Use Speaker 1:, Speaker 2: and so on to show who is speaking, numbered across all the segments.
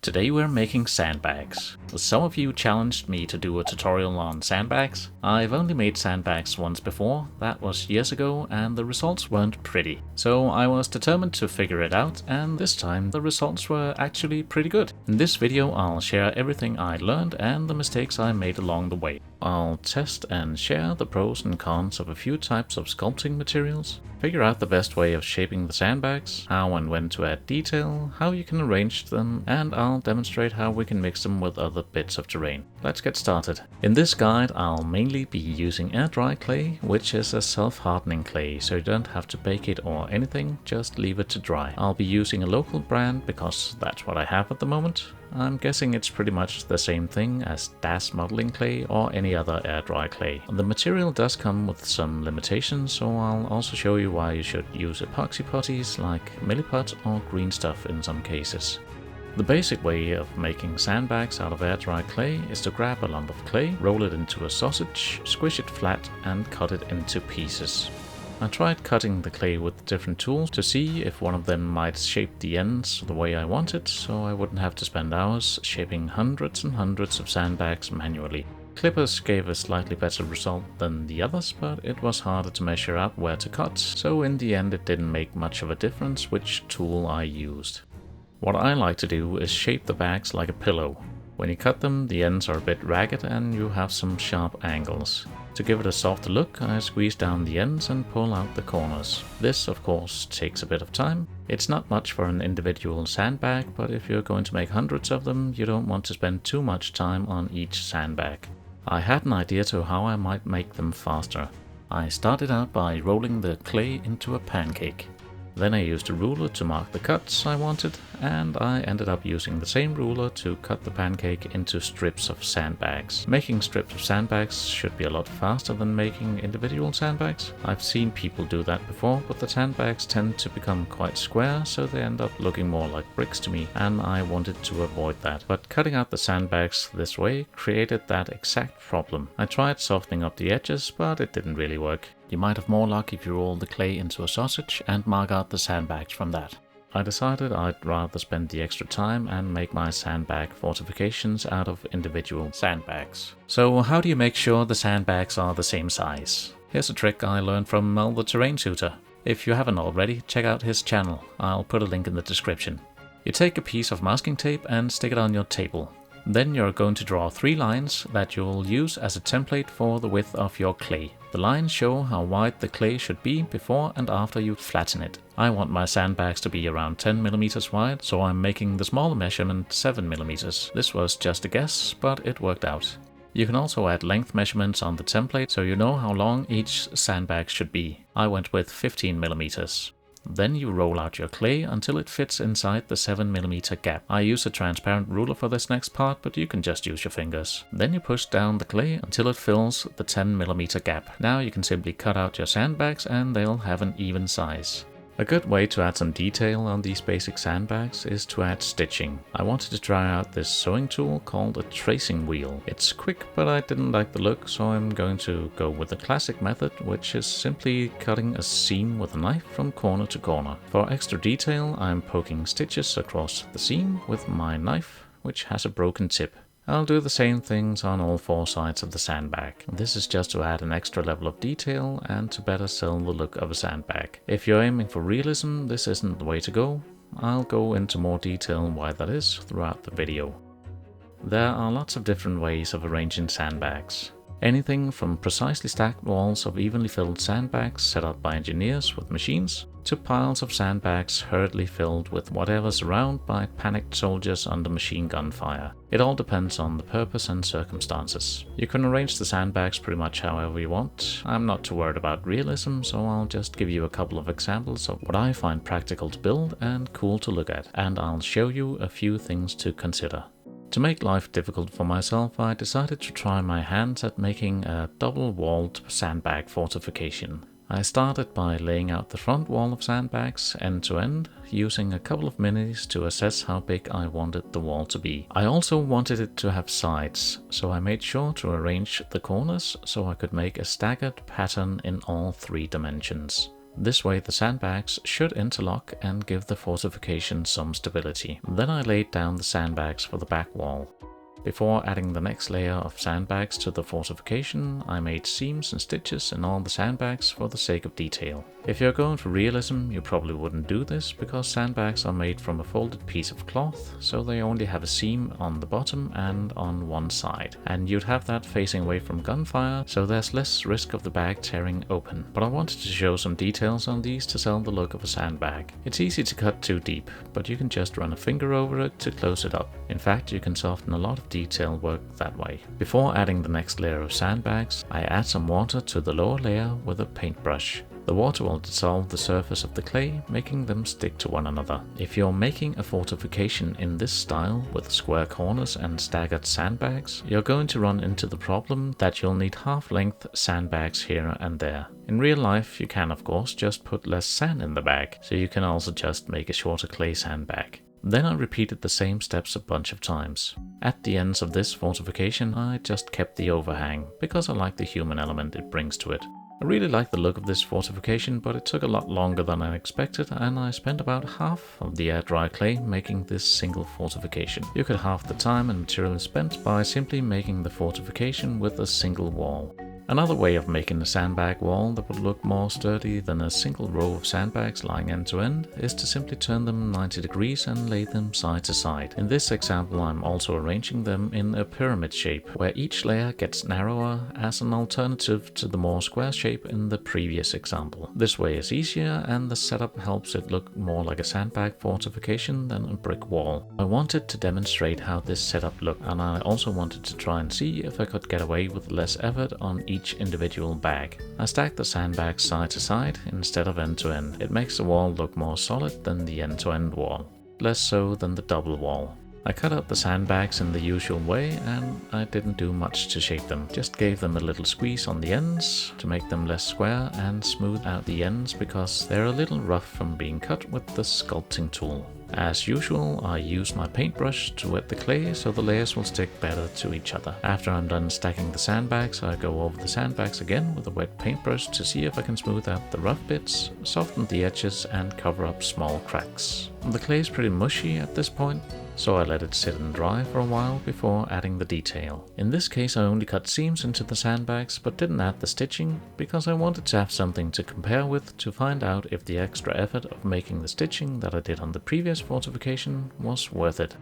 Speaker 1: Today we're making sandbags. Some of you challenged me to do a tutorial on sandbags. I've only made sandbags once before, that was years ago, and the results weren't pretty. So I was determined to figure it out, and this time the results were actually pretty good. In this video I'll share everything I learned and the mistakes I made along the way. I'll test and share the pros and cons of a few types of sculpting materials, figure out the best way of shaping the sandbags, how and when to add detail, how you can arrange them, and I'll demonstrate how we can mix them with other bits of terrain. Let's get started. In this guide I'll mainly be using air dry clay, which is a self-hardening clay, so you don't have to bake it or anything, just leave it to dry. I'll be using a local brand because that's what I have at the moment. I'm guessing it's pretty much the same thing as DAS modeling clay or any other air dry clay. The material does come with some limitations, so I'll also show you why you should use epoxy putties like Milliput or green stuff in some cases. The basic way of making sandbags out of air dry clay is to grab a lump of clay, roll it into a sausage, squish it flat and cut it into pieces. I tried cutting the clay with different tools to see if one of them might shape the ends the way I wanted, so I wouldn't have to spend hours shaping hundreds and hundreds of sandbags manually. Clippers gave a slightly better result than the others, but it was harder to measure out where to cut, so in the end it didn't make much of a difference which tool I used. What I like to do is shape the bags like a pillow. When you cut them, the ends are a bit ragged and you have some sharp angles. To give it a softer look, I squeeze down the ends and pull out the corners. This, of course, takes a bit of time. It's not much for an individual sandbag, but if you're going to make hundreds of them, you don't want to spend too much time on each sandbag. I had an idea to how I might make them faster. I started out by rolling the clay into a pancake. Then I used a ruler to mark the cuts I wanted, and I ended up using the same ruler to cut the pancake into strips of sandbags. Making strips of sandbags should be a lot faster than making individual sandbags. I've seen people do that before, but the sandbags tend to become quite square, so they end up looking more like bricks to me, and I wanted to avoid that. But cutting out the sandbags this way created that exact problem. I tried softening up the edges, but it didn't really work. You might have more luck if you roll the clay into a sausage and mark out the sandbags from that. I decided I'd rather spend the extra time and make my sandbag fortifications out of individual sandbags. So how do you make sure the sandbags are the same size? Here's a trick I learned from Mel the Terrain Tutor. If you haven't already, check out his channel. I'll put a link in the description. You take a piece of masking tape and stick it on your table. Then you're going to draw 3 lines that you'll use as a template for the width of your clay. The lines show how wide the clay should be before and after you flatten it. I want my sandbags to be around 10 mm wide, so I'm making the smaller measurement 7 mm. This was just a guess, but it worked out. You can also add length measurements on the template so you know how long each sandbag should be. I went with 15 mm. Then you roll out your clay until it fits inside the 7 mm gap. I use a transparent ruler for this next part, but you can just use your fingers. Then you push down the clay until it fills the 10 mm gap. Now you can simply cut out your sandbags and they'll have an even size. A good way to add some detail on these basic sandbags is to add stitching. I wanted to try out this sewing tool called a tracing wheel. It's quick, but I didn't like the look, so I'm going to go with the classic method, which is simply cutting a seam with a knife from corner to corner. For extra detail, I'm poking stitches across the seam with my knife, which has a broken tip. I'll do the same things on all 4 sides of the sandbag. This is just to add an extra level of detail and to better sell the look of a sandbag. If you're aiming for realism, this isn't the way to go. I'll go into more detail why that is throughout the video. There are lots of different ways of arranging sandbags. Anything from precisely stacked walls of evenly filled sandbags set up by engineers with machines, to piles of sandbags hurriedly filled with whatever's around by panicked soldiers under machine gun fire. It all depends on the purpose and circumstances. You can arrange the sandbags pretty much however you want. I'm not too worried about realism, so I'll just give you a couple of examples of what I find practical to build and cool to look at, and I'll show you a few things to consider. To make life difficult for myself, I decided to try my hands at making a double-walled sandbag fortification. I started by laying out the front wall of sandbags end to end, using a couple of minis to assess how big I wanted the wall to be. I also wanted it to have sides, so I made sure to arrange the corners so I could make a staggered pattern in all 3 dimensions. This way the sandbags should interlock and give the fortification some stability. Then I laid down the sandbags for the back wall. Before adding the next layer of sandbags to the fortification, I made seams and stitches in all the sandbags for the sake of detail. If you're going for realism, you probably wouldn't do this, because sandbags are made from a folded piece of cloth, so they only have a seam on the bottom and on one side. And you'd have that facing away from gunfire, so there's less risk of the bag tearing open. But I wanted to show some details on these to sell the look of a sandbag. It's easy to cut too deep, but you can just run a finger over it to close it up. In fact, you can soften a lot of detail work that way. Before adding the next layer of sandbags, I add some water to the lower layer with a paintbrush. The water will dissolve the surface of the clay, making them stick to one another. If you're making a fortification in this style with square corners and staggered sandbags, you're going to run into the problem that you'll need half-length sandbags here and there. In real life, you can of course just put less sand in the bag, so you can also just make a shorter clay sandbag. Then I repeated the same steps a bunch of times. At the ends of this fortification, I just kept the overhang, because I like the human element it brings to it. I really like the look of this fortification, but it took a lot longer than I expected, and I spent about half of the air-dry clay making this single fortification. You could halve the time and material spent by simply making the fortification with a single wall. Another way of making a sandbag wall that would look more sturdy than a single row of sandbags lying end to end is to simply turn them 90 degrees and lay them side to side. In this example, I'm also arranging them in a pyramid shape, where each layer gets narrower as an alternative to the more square shape in the previous example. This way is easier, and the setup helps it look more like a sandbag fortification than a brick wall. I wanted to demonstrate how this setup looked, and I also wanted to try and see if I could get away with less effort on each individual bag. I stacked the sandbags side to side instead of end to end. It makes the wall look more solid than the end to end wall, less so than the double wall. I cut out the sandbags in the usual way, and I didn't do much to shape them. Just gave them a little squeeze on the ends to make them less square and smooth out the ends, because they're a little rough from being cut with the sculpting tool. As usual, I use my paintbrush to wet the clay so the layers will stick better to each other. After I'm done stacking the sandbags, I go over the sandbags again with a wet paintbrush to see if I can smooth out the rough bits, soften the edges and cover up small cracks. The clay is pretty mushy at this point, so I let it sit and dry for a while before adding the detail. In this case, I only cut seams into the sandbags but didn't add the stitching, because I wanted to have something to compare with to find out if the extra effort of making the stitching that I did on the previous fortification was worth it.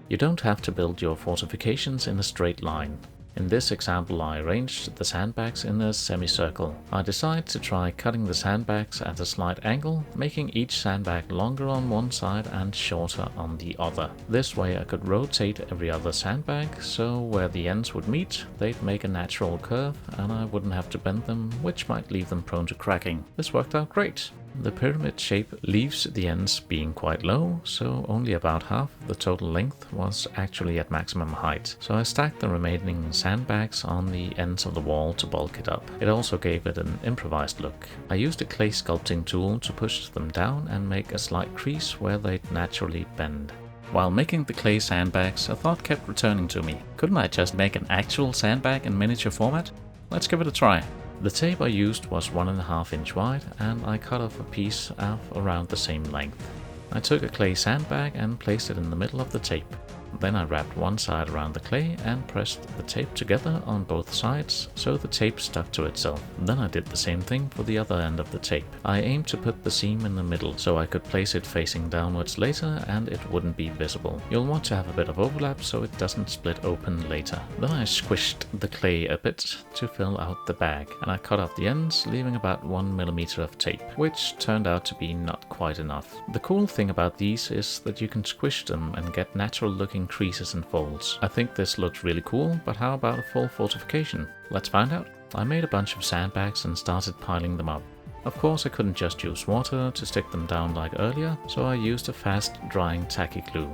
Speaker 1: You don't have to build your fortifications in a straight line. In this example, I arranged the sandbags in a semicircle. I decided to try cutting the sandbags at a slight angle, making each sandbag longer on one side and shorter on the other. This way I could rotate every other sandbag, so where the ends would meet, they'd make a natural curve and I wouldn't have to bend them, which might leave them prone to cracking. This worked out great. The pyramid shape leaves the ends being quite low, so only about half the total length was actually at maximum height. So I stacked the remaining sandbags on the ends of the wall to bulk it up. It also gave it an improvised look. I used a clay sculpting tool to push them down and make a slight crease where they'd naturally bend. While making the clay sandbags, a thought kept returning to me. Couldn't I just make an actual sandbag in miniature format? Let's give it a try. The tape I used was 1.5 inch wide, and I cut off a piece of around the same length. I took a clay sandbag and placed it in the middle of the tape. Then I wrapped one side around the clay and pressed the tape together on both sides so the tape stuck to itself. Then I did the same thing for the other end of the tape. I aimed to put the seam in the middle so I could place it facing downwards later and it wouldn't be visible. You'll want to have a bit of overlap so it doesn't split open later. Then I squished the clay a bit to fill out the bag, and I cut off the ends, leaving about 1 millimeter of tape, which turned out to be not quite enough. The cool thing about these is that you can squish them and get natural looking creases and folds. I think this looks really cool, but how about a full fortification? Let's find out. I made a bunch of sandbags and started piling them up. Of course I couldn't just use water to stick them down like earlier, so I used a fast drying tacky glue.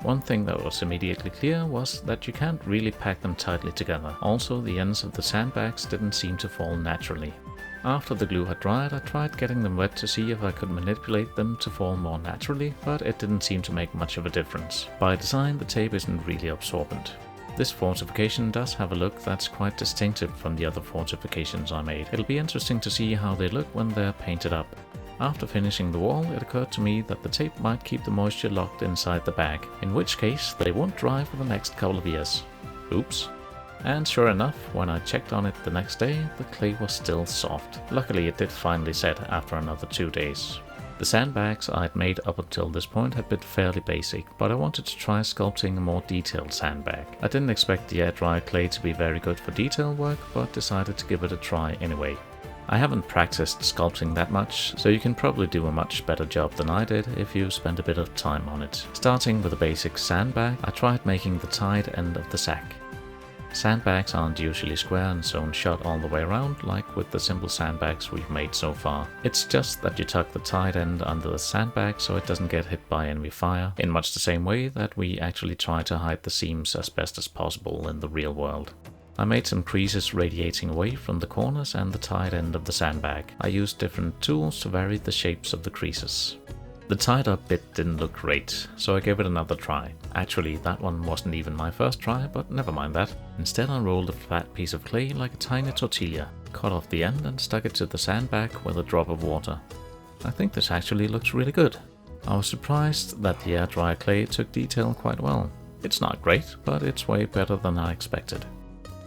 Speaker 1: One thing that was immediately clear was that you can't really pack them tightly together. Also, the ends of the sandbags didn't seem to fall naturally. After the glue had dried, I tried getting them wet to see if I could manipulate them to fall more naturally, but it didn't seem to make much of a difference. By design, the tape isn't really absorbent. This fortification does have a look that's quite distinctive from the other fortifications I made. It'll be interesting to see how they look when they're painted up. After finishing the wall, it occurred to me that the tape might keep the moisture locked inside the bag, in which case they won't dry for the next couple of years. Oops. And sure enough, when I checked on it the next day, the clay was still soft. Luckily it did finally set after another 2 days. The sandbags I'd made up until this point had been fairly basic, but I wanted to try sculpting a more detailed sandbag. I didn't expect the air-dry clay to be very good for detail work, but decided to give it a try anyway. I haven't practiced sculpting that much, so you can probably do a much better job than I did if you spend a bit of time on it. Starting with a basic sandbag, I tried making the tied end of the sack. Sandbags aren't usually square and sewn shut all the way around like with the simple sandbags we've made so far. It's just that you tuck the tied end under the sandbag so it doesn't get hit by enemy fire, in much the same way that we actually try to hide the seams as best as possible in the real world. I made some creases radiating away from the corners and the tied end of the sandbag. I used different tools to vary the shapes of the creases. The tied up bit didn't look great, so I gave it another try. Actually, that one wasn't even my first try, but never mind that. Instead I rolled a flat piece of clay like a tiny tortilla, cut off the end and stuck it to the sandbag with a drop of water. I think this actually looks really good. I was surprised that the air dry clay took detail quite well. It's not great, but it's way better than I expected.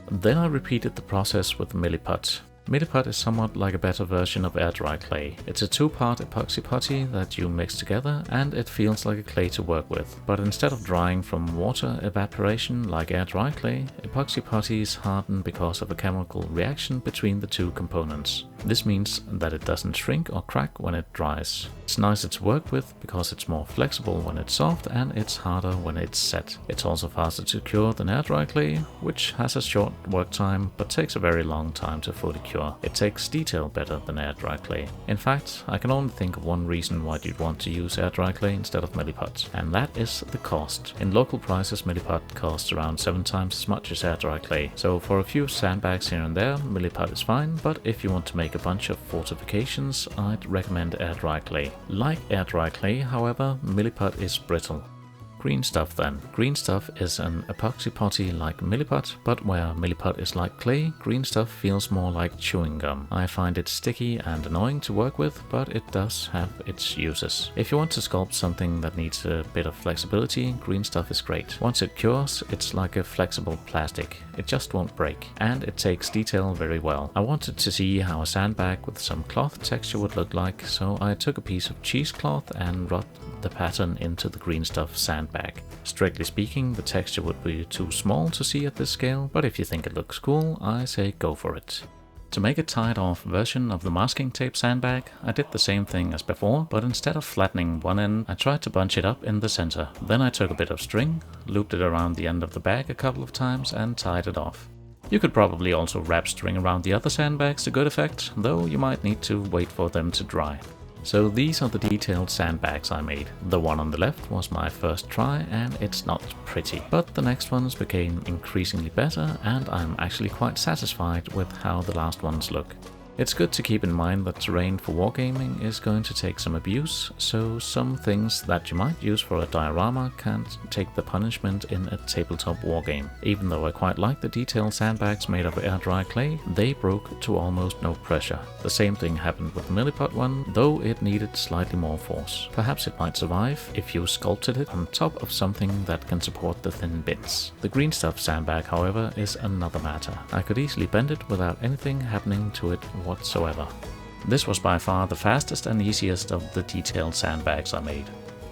Speaker 1: Then I repeated the process with Milliput. Milliput is somewhat like a better version of air dry clay. It's a 2-part epoxy putty that you mix together and it feels like a clay to work with. But instead of drying from water evaporation like air dry clay, epoxy putties harden because of a chemical reaction between the two components. This means that it doesn't shrink or crack when it dries. It's nicer to work with because it's more flexible when it's soft and it's harder when it's set. It's also faster to cure than air dry clay, which has a short work time but takes a very long time to fully cure. It takes detail better than air dry clay. In fact, I can only think of one reason why you'd want to use air dry clay instead of Milliput, and that is the cost. In local prices, Milliput costs around 7 times as much as air dry clay, so for a few sandbags here and there, Milliput is fine, but if you want to make a bunch of fortifications, I'd recommend air dry clay. Like air dry clay, however, Milliput is brittle. Green stuff then. Green stuff is an epoxy putty like Milliput, but where Milliput is like clay, green stuff feels more like chewing gum. I find it sticky and annoying to work with, but it does have its uses. If you want to sculpt something that needs a bit of flexibility, green stuff is great. Once it cures, it's like a flexible plastic. It just won't break, and it takes detail very well. I wanted to see how a sandbag with some cloth texture would look like, so I took a piece of cheesecloth and rubbed the pattern into the green stuff sandbag. Strictly speaking, the texture would be too small to see at this scale, but if you think it looks cool, I say go for it. To make a tied off version of the masking tape sandbag, I did the same thing as before, but instead of flattening one end, I tried to bunch it up in the center. Then I took a bit of string, looped it around the end of the bag a couple of times and tied it off. You could probably also wrap string around the other sandbags to good effect, though you might need to wait for them to dry. So these are the detailed sandbags I made. The one on the left was my first try and it's not pretty, but the next ones became increasingly better and I'm actually quite satisfied with how the last ones look. It's good to keep in mind that terrain for wargaming is going to take some abuse, so some things that you might use for a diorama can't take the punishment in a tabletop wargame. Even though I quite like the detailed sandbags made of air dry clay, they broke to almost no pressure. The same thing happened with the Milliput one, though it needed slightly more force. Perhaps it might survive if you sculpted it on top of something that can support the thin bits. The green stuff sandbag, however, is another matter. I could easily bend it without anything happening to it whatsoever. This was by far the fastest and easiest of the detailed sandbags I made,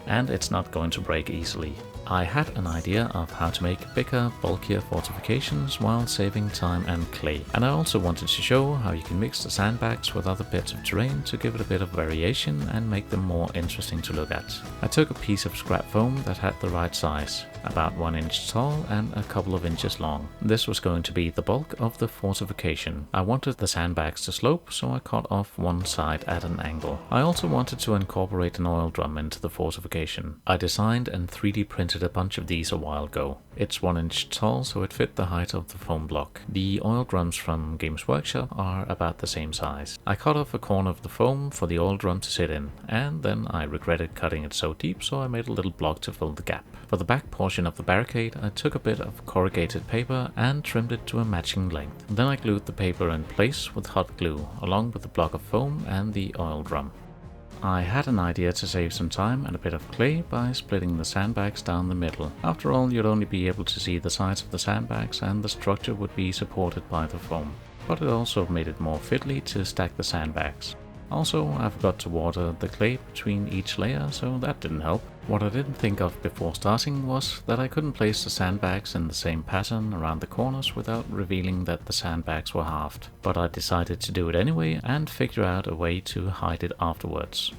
Speaker 1: and it's not going to break easily. I had an idea of how to make bigger, bulkier fortifications while saving time and clay, and I also wanted to show how you can mix the sandbags with other bits of terrain to give it a bit of variation and make them more interesting to look at. I took a piece of scrap foam that had the right size, about 1 inch tall and a couple of inches long. This was going to be the bulk of the fortification. I wanted the sandbags to slope, so I cut off one side at an angle. I also wanted to incorporate an oil drum into the fortification. I designed and 3D printed a bunch of these a while ago. It's 1 inch tall, so it fit the height of the foam block. The oil drums from Games Workshop are about the same size. I cut off a corner of the foam for the oil drum to sit in, and then I regretted cutting it so deep, so I made a little block to fill the gap. For the back portion of the barricade, I took a bit of corrugated paper and trimmed it to a matching length. Then I glued the paper in place with hot glue, along with the block of foam and the oil drum. I had an idea to save some time and a bit of clay by splitting the sandbags down the middle. After all, you'd only be able to see the sides of the sandbags and the structure would be supported by the foam. But it also made it more fiddly to stack the sandbags. Also, I forgot to water the clay between each layer, so that didn't help. What I didn't think of before starting was that I couldn't place the sandbags in the same pattern around the corners without revealing that the sandbags were halved. But I decided to do it anyway and figure out a way to hide it afterwards.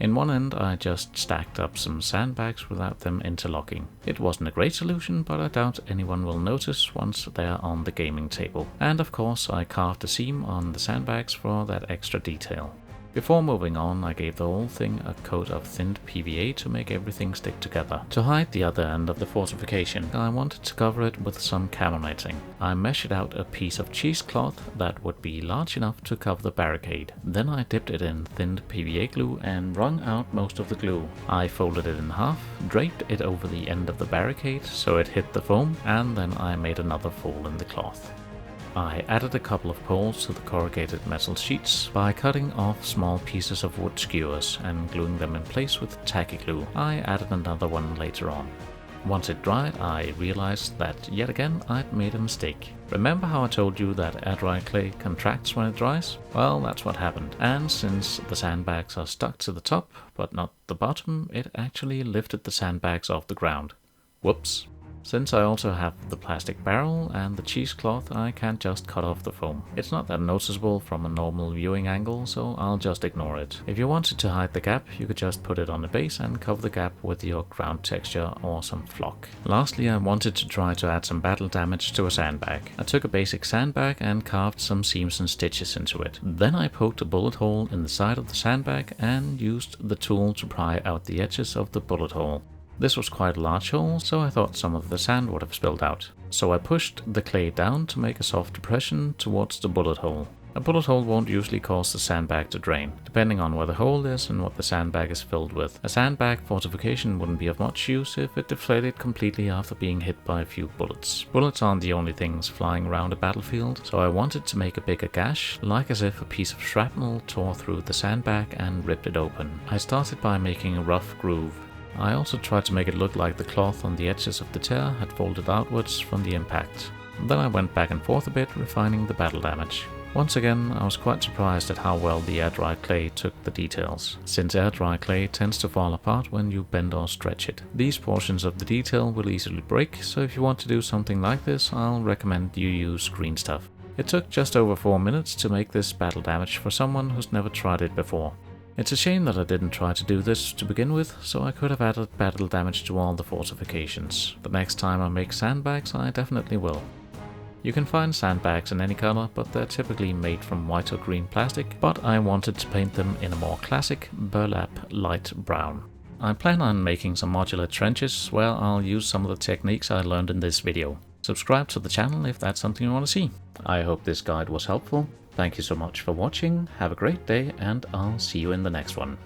Speaker 1: In one end I just stacked up some sandbags without them interlocking. It wasn't a great solution, but I doubt anyone will notice once they're on the gaming table. And of course I carved a seam on the sandbags for that extra detail. Before moving on, I gave the whole thing a coat of thinned PVA to make everything stick together. To hide the other end of the fortification, I wanted to cover it with some camel netting. I measured out a piece of cheesecloth that would be large enough to cover the barricade. Then I dipped it in thinned PVA glue and wrung out most of the glue. I folded it in half, draped it over the end of the barricade so it hit the foam, and then I made another fold in the cloth. I added a couple of poles to the corrugated metal sheets by cutting off small pieces of wood skewers and gluing them in place with tacky glue. I added another one later on. Once it dried, I realized that yet again I'd made a mistake. Remember how I told you that air-dry clay contracts when it dries? Well, that's what happened. And since the sandbags are stuck to the top but not the bottom, it actually lifted the sandbags off the ground. Whoops. Since I also have the plastic barrel and the cheesecloth, I can't just cut off the foam. It's not that noticeable from a normal viewing angle, so I'll just ignore it. If you wanted to hide the gap, you could just put it on the base and cover the gap with your ground texture or some flock. Lastly, I wanted to try to add some battle damage to a sandbag. I took a basic sandbag and carved some seams and stitches into it. Then I poked a bullet hole in the side of the sandbag and used the tool to pry out the edges of the bullet hole. This was quite a large hole, so I thought some of the sand would have spilled out. So I pushed the clay down to make a soft depression towards the bullet hole. A bullet hole won't usually cause the sandbag to drain, depending on where the hole is and what the sandbag is filled with. A sandbag fortification wouldn't be of much use if it deflated completely after being hit by a few bullets. Bullets aren't the only things flying around a battlefield, so I wanted to make a bigger gash, like as if a piece of shrapnel tore through the sandbag and ripped it open. I started by making a rough groove. I also tried to make it look like the cloth on the edges of the tear had folded outwards from the impact. Then I went back and forth a bit, refining the battle damage. Once again, I was quite surprised at how well the air-dry clay took the details, since air-dry clay tends to fall apart when you bend or stretch it. These portions of the detail will easily break, so if you want to do something like this, I'll recommend you use green stuff. It took just over 4 minutes to make this battle damage for someone who's never tried it before. It's a shame that I didn't try to do this to begin with, so I could have added battle damage to all the fortifications. The next time I make sandbags, I definitely will. You can find sandbags in any color, but they're typically made from white or green plastic, but I wanted to paint them in a more classic burlap light brown. I plan on making some modular trenches where I'll use some of the techniques I learned in this video. Subscribe to the channel if that's something you want to see. I hope this guide was helpful. Thank you so much for watching, have a great day, and I'll see you in the next one.